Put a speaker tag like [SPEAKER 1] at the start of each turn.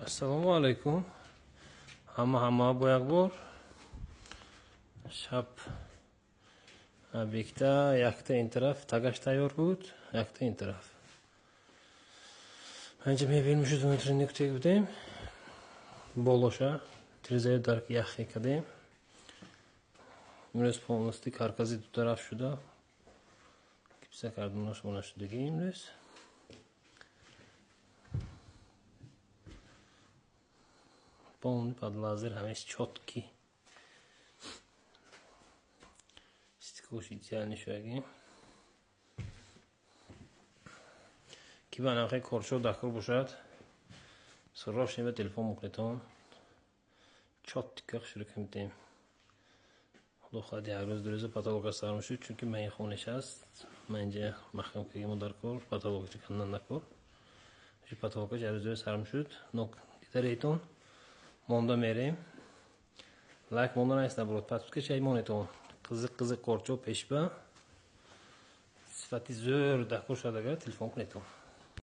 [SPEAKER 1] Assalomu alaykum. Hamma boyaq bor. Shab obyektda yakta in taraf tagash tayyor بود. Yakta in taraf. Bence mebelmi shu metrni kutib budem. Болоша 30 дарк яхи кадем. Имрӯз полностью каркази ду тараф шуда. Кипса кардунаш мона шудагӣ имрӯз. Полный под лазер, весь четкий. Стекло идеально шаги. Киба нахай корчо дахор бошад. Сорав шеба телефон муклетон. Четко шурка митем. Худо як рӯз ду рӯза патология сарм шуд, чунки ман хонаш аст. Ман инҷа махкам кардам дар кор, патология кандан накор. Ши патология як рӯз ду рӯз сарм шуд. Нок дидарейтон. Монда мерем. Лайк монда нест наброд. Патутка чай монетон. Қызық корчо пешба. Сифати зӯр дахор шудага телефон кунетон.